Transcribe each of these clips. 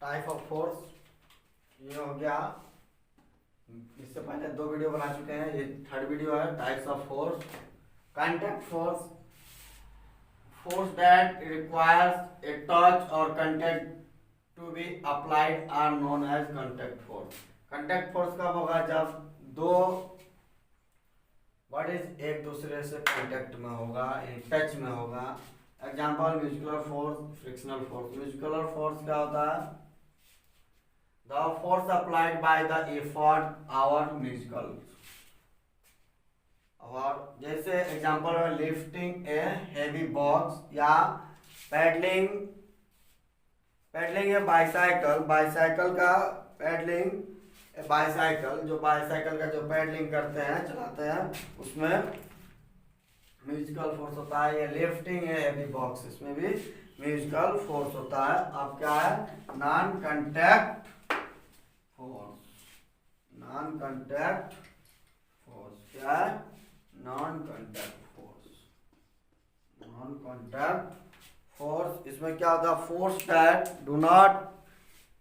Type of force ये हो गया। इससे पहले 2 वीडियो बना चुके हैं, ये 3rd वीडियो है। Types of force. Contact force, force that requires a touch और contact to be applied are known as contact force. Contact force कब होगा? जब दो बॉडीज एक दूसरे से कांटेक्ट में होगा, टच में होगा। Example muscular force, frictional force. Muscular force क्या होता है? The force applied by the effort our muscular. और जैसे एग्जांपल है लिफ्टिंग ए हेवी बॉक्स या पैडलिंग ए बाइसाइकिल। बाइसाइकिल का पैडलिंग, बाइसाइकिल जो बाइसाइकिल का जो पैडलिंग करते हैं, चलाते हैं, उसमें म्यूजिकल फोर्स होता है। ये लिफ्टिंग ए हेवी बॉक्स, इसमें भी म्यूजिकल फोर्स होता है। अब क्या है? Non contact force. Non contact force क्या है? Non contact force. Non contact force, इसमें क्या होता है? Force that do not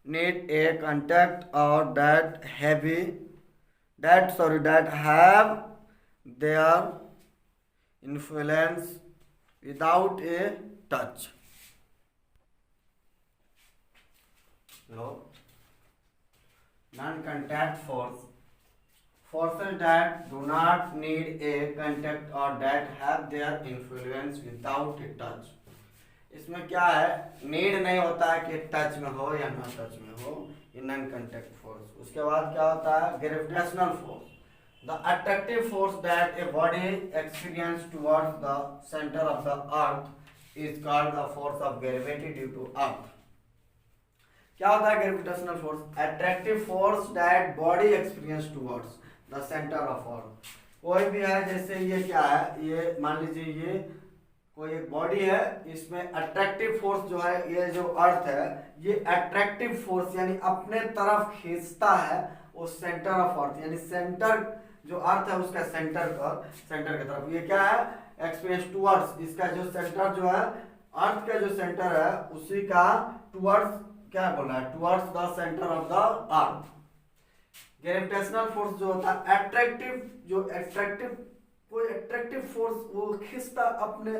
need a contact और that have their influence without a touch. So, non-contact force, forces that do not need a contact or that have their influence without a touch. इसमें क्या है? Need नहीं होता है कि touch में हो या नॉन टच में हो, ये नॉन कांटेक्ट फोर्स। उसके बाद क्या होता है? Gravitational force, the attractive force that a body experience towards the centre of the earth is called the force of gravity due to earth. क्या होता है gravitational force? Attractive force that body experience towards the centre of earth. कोई भी है, जैसे ये क्या है, ये मान लीजिए ये कोई एक बॉडी है, इसमें अट्रैक्टिव फोर्स जो है, ये जो अर्थ है, ये अट्रैक्टिव फोर्स यानी अपने तरफ खींचता है उस सेंटर ऑफ अर्थ, यानी सेंटर जो अर्थ है उसका सेंटर की तरफ। ये क्या है? एक्सपीरियंस टुवर्ड्स, इसका जो सेंटर जो है, अर्थ का जो सेंटर है उसी का टुवर्ड्स क्या बोला है? Towards the centre of the earth. Gravitational force जो होता है अट्रैक्टिव, कोई अट्रैक्टिव फोर्स वो खींचता अपने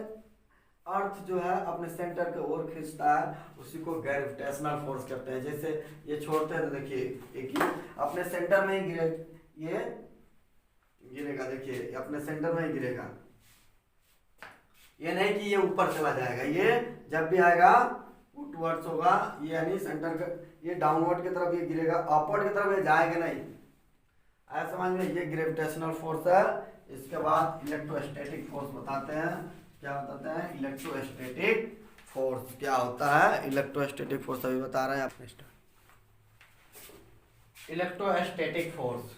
अर्थ जो है अपने सेंटर के ओर खींचता है, उसी को ग्रेविटेशनल फोर्स कहते हैं। जैसे ये छोड़ते हैं तो देखिए एक ही अपने सेंटर में ही ये गिरेगा, देखिए अपने सेंटर में ही गिरेगा। ये नहीं कि ये ऊपर चला जाएगा, ये जब भी आएगा वो टुवर्ड्स होगा, ये यानी सेंटर का, ये डाउनवर्ड की तरफ ये गिरेगा, अपवर्ड की तरफ ये जाएगा नहीं। आया समझ में? ये ग्रेविटेशनल फोर्स है। इसके बाद इलेक्ट्रोस्टैटिक फोर्स बताते हैं। क्या बताते हैं? इलेक्ट्रोस्टैटिक फोर्स क्या होता है? इलेक्ट्रोस्टैटिक फोर्स अभी बता रहे हैं आपने। इलेक्ट्रोस्टैटिक फोर्स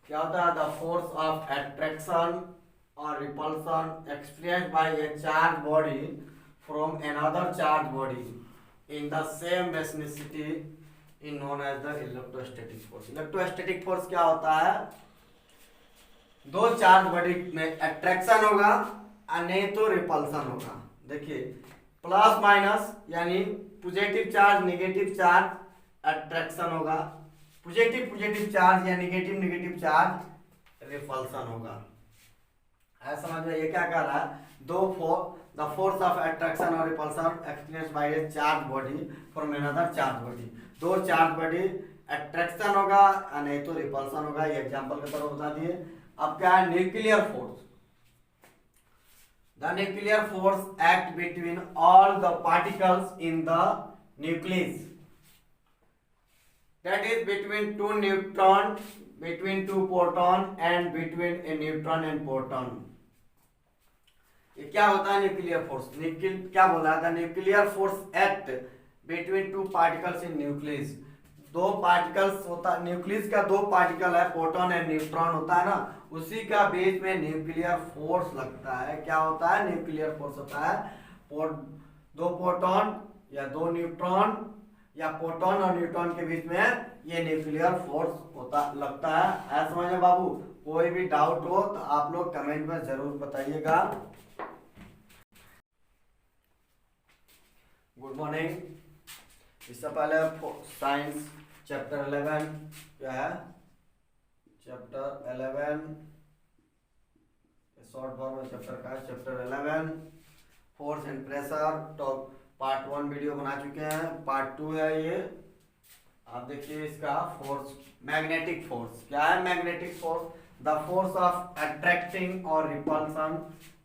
क्या होता है? द फोर्स ऑफ अट्रैक्शन और repulsion experienced by a charge body from another charge body in the same velocity is known as the electrostatic force. Electrostatic force क्या होता है? दो चार्ज बॉडी में अट्रैक्शन होगा और नहीं तो रिपल्सन होगा। देखिए प्लस माइनस यानी positive charge negative charge attraction होगा, पॉजिटिव चार्ज या नेगेटिव चार्ज रिपल्सन होगा। ऐसा समझ में? ये क्या कर रहा है? द फोर्स ऑफ अट्रैक्शन और repulsion experience by a charge body from another charge body. दो चार्ज बॉडी अट्रैक्शन होगा और नहीं तो रिपल्सन होगा। ये एग्जांपल की तरह बता दिए। अब क्या है? Nuclear force, the nuclear force act between all the particles in the nucleus, that is between two neutron, between two proton and between a neutron and proton। ये क्या होता है न्यूक्लियर फोर्स? क्या बोला था? Nuclear force act between two particles in nucleus. दो particles होता है, न्यूक्लियस का दो पार्टिकल है, प्रोटॉन एंड न्यूट्रॉन होता है ना, उसी का बीच में न्यूक्लियर फोर्स लगता है। क्या होता है? न्यूक्लियर फोर्स होता है दो प्रोटॉन या दो न्यूट्रॉन या प्रोटॉन और न्यूट्रॉन के बीच में ये न्यूक्लियर फोर्स लगता है। ऐसा समझे बाबू? कोई भी डाउट हो तो आप लोग कमेंट में जरूर बताइएगा। Good morning. इससे पहले साइंस चैप्टर 11 क्या है, चैप्टर 11 शॉर्ट फॉर्म में चैप्टर का है, चैप्टर 11 फोर्स एंड प्रेशर। तो पार्ट 1 वीडियो बना चुके हैं, पार्ट 2 है ये। आप देखिए इसका फोर्स, मैग्नेटिक फोर्स क्या है, magnetic force the force of attracting और repulsion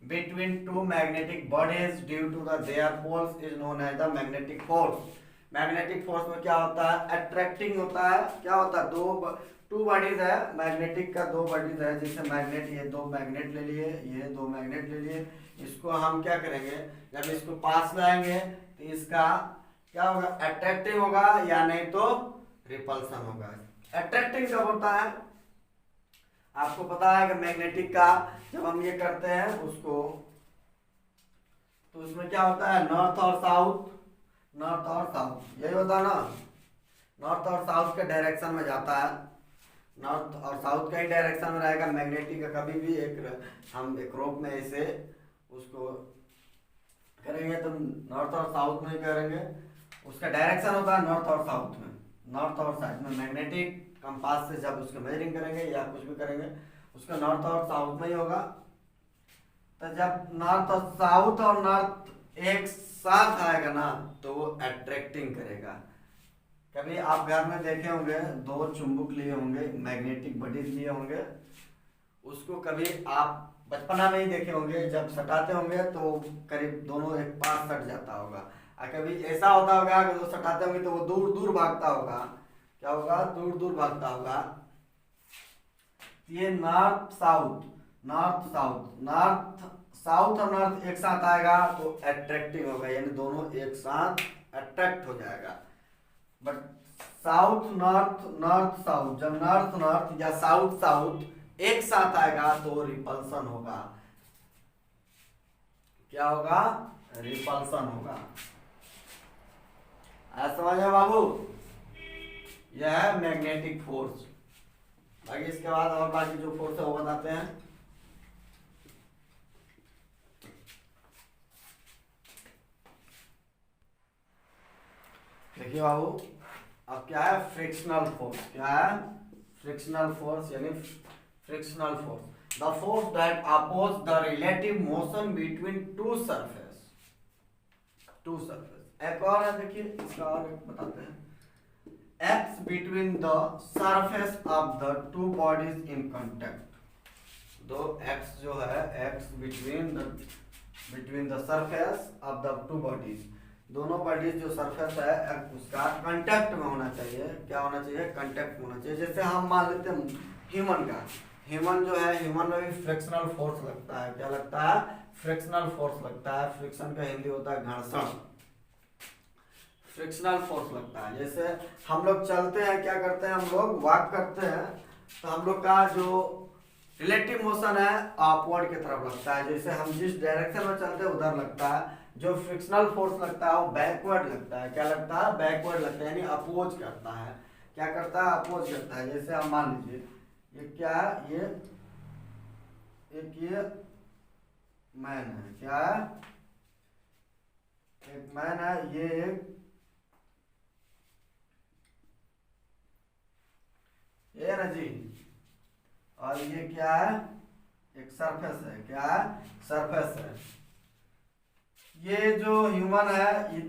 between two magnetic bodies due to the their poles is known as the magnetic force. Magnetic force में क्या होता है, अट्रैक्टिंग होता है, क्या होता है, टू बॉडीज है, मैग्नेटिक का दो बॉडीज है, जैसे मैग्नेट, ये दो मैग्नेट ले लिए, ये दो मैग्नेट ले लिए, इसको हम क्या करेंगे, जब इसको पास में आएंगे तो इसका क्या होगा, अट्रैक्टिंग होगा या नहीं तो रिपल्सन होगा। अट्रैक्टिंग कब होता है, आपको पता है कि मैग्नेटिक का जब हम ये करते हैं उसको, तो उसमें क्या होता है, नॉर्थ और साउथ, नॉर्थ और साउथ यही होता है ना, नॉर्थ और साउथ के डायरेक्शन में जाता है, नॉर्थ और साउथ का ही डायरेक्शन में रहेगा मैग्नेटिक का। कभी भी हम एक रोप में ऐसे उसको करेंगे तो नॉर्थ और साउथ में ही करेंगे, उसका डायरेक्शन होता है नॉर्थ और साउथ में, नॉर्थ और साउथ में। मैग्नेटिक कंपास से जब उसको मेजरिंग करेंगे या कुछ भी करेंगे उसका नॉर्थ और साउथ में ही होगा। तो जब नॉर्थ और साउथ और नॉर्थ एक साथ आएगा ना तो वो अट्रैक्टिंग करेगा। कभी आप घर में देखे होंगे, दो चुंबक लिए होंगे, मैग्नेटिक बॉडीज लिए होंगे, उसको कभी आप बचपना में ही देखे होंगे, जब सटाते होंगे तो करीब दोनों एक पास सट जाता होगा, और कभी ऐसा होता होगा कि जो सटाते होंगे तो वो दूर दूर भागता होगा, क्या होगा, दूर दूर भागता होगा। ये north south, north south, north south और नॉर्थ एक साथ आएगा तो अट्रैक्टिव होगा, यानी दोनों एक साथ अट्रैक्ट हो जाएगा। But south north, north south, जब नॉर्थ नॉर्थ या साउथ साउथ एक साथ आएगा तो रिपल्सन होगा, क्या होगा, रिपल्सन होगा। आज समझे बाबू, यह है मैग्नेटिक फोर्स। बाकी इसके बाद और बाकी जो फोर्स है वो बताते हैं। देखिए बाबू, अब क्या है, फ्रिक्शनल फोर्स, क्या है, फ्रिक्शनल फोर्स यानी frictional force the force that oppose the relative motion between two surface, two surface. एक और है, देखिए इसका और एक बताते हैं, act between the surface of the two bodies in contact. दो एक्स जो है, act between the surface of the two bodies, दोनों बॉडीज जो सरफेस है उसका कांटेक्ट में होना चाहिए, क्या होना चाहिए, कांटेक्ट में होना चाहिए। जैसे हम मान लेते हैं ह्यूमन का, ह्यूमन जो है, ह्यूमन में भी फ्रिक्शनल फोर्स लगता है, क्या लगता है, फ्रिक्शनल फोर्स लगता है। फ्रिक्शन का हिंदी होता है घर्षण, फ्रिक्शनल फोर्स लगता है। जैसे हम लोग चलते हैं, क्या करते हैं, हम लोग वॉक करते हैं तो हम लोग का जो रिलेटिव मोशन है अपवर्ड की तरफ लगता है, जैसे हम जिस डायरेक्शन में चलते हैं उधर लगता है। जो फ्रिक्शनल फोर्स लगता है वो बैकवर्ड लगता है, क्या लगता है, बैकवर्ड लगता है, यानी अपोज करता है, क्या करता है, अपोज करता है। जैसे हम मान लीजिए ये क्या है, ये एक ये मैन है, क्या है, एक मैन है, ये ना जी, और ये क्या है, एक सरफेस है, क्या है, सरफेस है। ये जो ह्यूमन है ये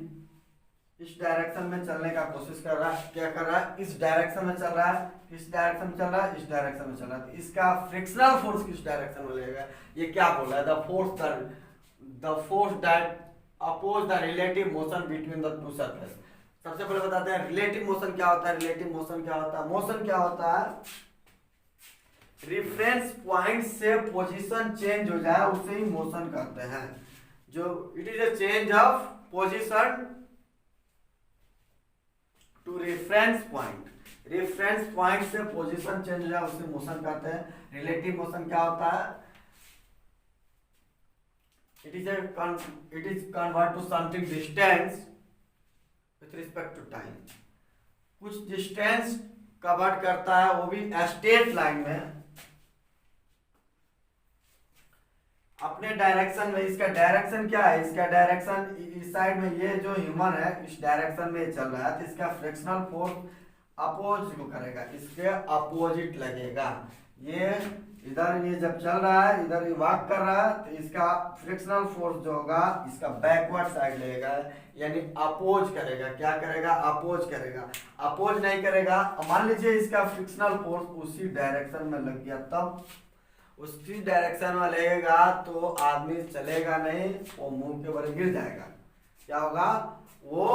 इस डायरेक्शन में चलने का कोशिश कर रहा है, क्या कर रहा है, इस डायरेक्शन में चल रहा है, इस डायरेक्शन में चल रहा है, इस डायरेक्शन में चल रहा है, तो इसका फ्रिक्शनल फोर्स किस डायरेक्शन में लगेगा, ये क्या बोल रहा है, the force that oppose the relative motion between the two surface. सबसे पहले बताते हैं रिलेटिव मोशन क्या होता है। रिलेटिव मोशन क्या होता है, मोशन क्या होता है, रेफरेंस पॉइंट से पोजीशन चेंज हो जाए उसे ही मोशन कहते हैं। जो it is a change of position to reference point, reference point से पोजीशन चेंज हो जाए उसे मोशन कहते हैं। रिलेटिव मोशन क्या होता है, it is convert to something distance with respect to time। कुछ डिस्टेंस कवर करता है, वो भी स्ट्रेट लाइन में। अपने डायरेक्शन में, इसका डायरेक्शन क्या है, इसका डायरेक्शन इस साइड में, ये जो ह्यूमन है इस डायरेक्शन में चल रहा है, तो इसका फ्रिक्शनल फोर्स अपोज को करेगा, इसके अपोजिट लगेगा। ये इधर ये जब चल रहा है, इधर ये वॉक कर रहा है, तो इसका फ्रिक्शनल फोर्स जो होगा इसका बैकवर्ड साइड लगेगा, यानी अपोज करेगा। क्या करेगा, अपोज करेगा। अपोज नहीं करेगा, मान लीजिए इसका फ्रिक्शनल फोर्स उसी डायरेक्शन में लग गया, तब उसी डायरेक्शन में लगेगा तो आदमी चलेगा नहीं, वो मुंह के बल गिर जाएगा। क्या होगा, वो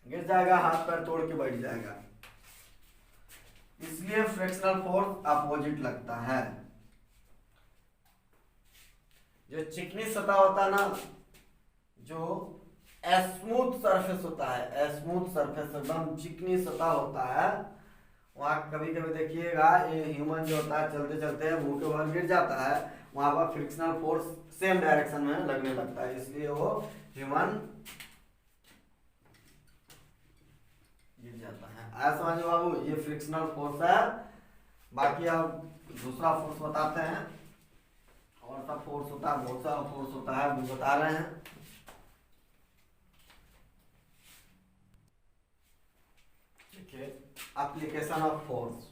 गिर जाएगा, हाथ पैर तोड़ के बैठ जाएगा। इसलिए फ्रिक्शनल फोर्स अपोजिट लगता है। जो चिकनी सतह होता है ना, जो स्मूथ सरफेस होता है, स्मूथ सरफेस एकदम चिकनी सतह होता है, वहां कभी कभी देखिएगा ये ह्यूमन जो होता है चलते चलते मुंह के बल गिर जाता है, वहां पर फ्रिक्शनल फोर्स सेम डायरेक्शन में लगने लगता है, इसलिए वो ह्यूमन गिर जाता है। आया समझ बाबू, ये फ्रिक्शनल फोर्स है। बाकी अब दूसरा फोर्स बताते हैं, और सा फोर्स होता है, बहुत सारा फोर्स होता है, भी बता रहे हैं। देखिए एप्लीकेशन ऑफ फोर्स,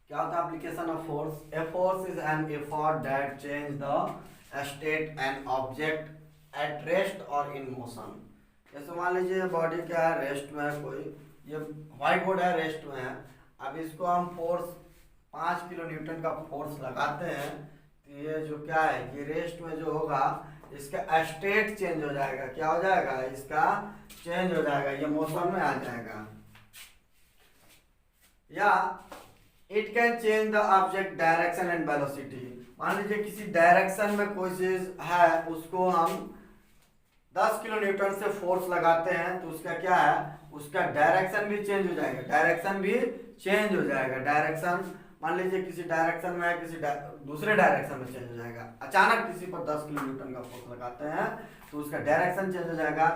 क्या होता है application of force? A force is an effort that change the state an object at rest और इन मोशन। जैसे मान लीजिए बॉडी क्या है, रेस्ट में है, कोई ये व्हाइट बोर्ड है, रेस्ट में है। अब इसको हम फोर्स 5 किलो न्यूटन का फोर्स लगाते हैं, तो ये जो क्या है, ये रेस्ट में जो होगा इसका स्टेट चेंज हो जाएगा। क्या हो जाएगा, इसका चेंज हो जाएगा, ये मोशन में आ जाएगा। या it can change the object direction and velocity. मान लीजिए किसी डायरेक्शन में कोई चीज है, उसको हम 10 किलो न्यूटन से फोर्स लगाते हैं, तो उसका क्या है, उसका डायरेक्शन भी चेंज हो जाएगा, डायरेक्शन भी चेंज हो जाएगा। डायरेक्शन मान लीजिए किसी डायरेक्शन में है, किसी दूसरे डायरेक्शन में चेंज हो जाएगा। अचानक किसी पर 10 किलो न्यूटन का फोर्स लगाते हैं तो उसका डायरेक्शन चेंज हो जाएगा।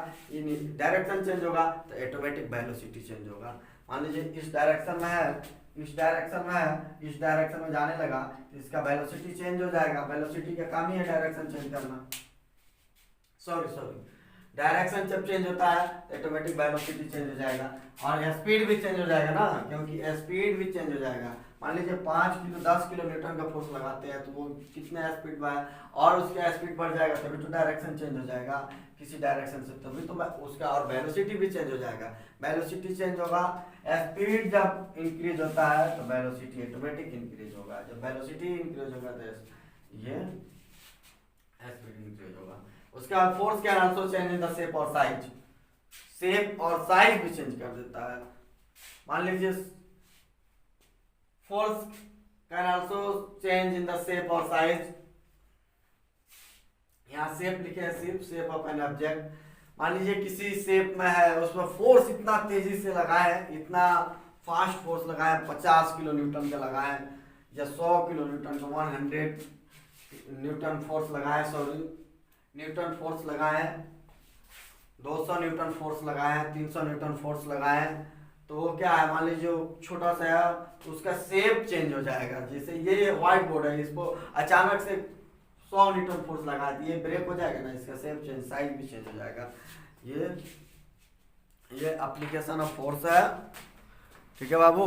डायरेक्शन चेंज होगा तो ऑटोमेटिक वेलोसिटी चेंज होगा। मान लीजिए इस डायरेक्शन में है, इस डायरेक्शन में है, इस डायरेक्शन में जाने लगा तो इसका वेलोसिटी चेंज हो जाएगा। वेलोसिटी का काम ही है डायरेक्शन चेंज करना। सॉरी डायरेक्शन जब चेंज होता है तो ऑटोमेटिक वेलोसिटी चेंज हो जाएगा, और स्पीड भी चेंज हो जाएगा ना, क्योंकि स्पीड भी चेंज हो जाएगा। मान लीजिए 10 किलो न्यूटन का फोर्स लगाते हैं, तो वो कितने स्पीड में है, और उसका स्पीड बढ़ जाएगा तभी तो डायरेक्शन चेंज हो जाएगा किसी डायरेक्शन से, तभी तो उसका और वेलोसिटी भी चेंज हो जाएगा। वेलोसिटी चेंज होगा, स्पीड जब इंक्रीज होता है तो वेलोसिटी ऑटोमेटिक इंक्रीज होगा। जब वेलोसिटी इंक्रीज होगा तो ये स्पीड इंक्रीज होगा। उसके बाद force can also change in the shape और साइज, शेप और साइज भी चेंज कर देता है। मान लीजिए force can also change in the shape और साइज। यहाँ शेप लिखे हैं, शेप ऑफ एन ऑब्जेक्ट। मान लीजिए किसी शेप में है, उसमें फोर्स इतना तेजी से लगाए, इतना फास्ट फोर्स लगाए, 50 किलो न्यूटन का लगाए, या 100 किलो न्यूटन का, 100 न्यूटन फोर्स लगाए, न्यूटन फोर्स लगाए, 200 न्यूटन फोर्स लगाए, 300 न्यूटन फोर्स लगाए, तो वो क्या है, मान लीजिए छोटा सा है, उसका शेप चेंज हो जाएगा। जैसे ये व्हाइट बोर्ड है, इसको अचानक से 100 न्यूटन फोर्स लगा दिए, ब्रेक हो जाएगा ना, इसका शेप चेंज, साइज भी चेंज हो जाएगा। ये एप्लीकेशन ऑफ फोर्स है। ठीक है बाबू।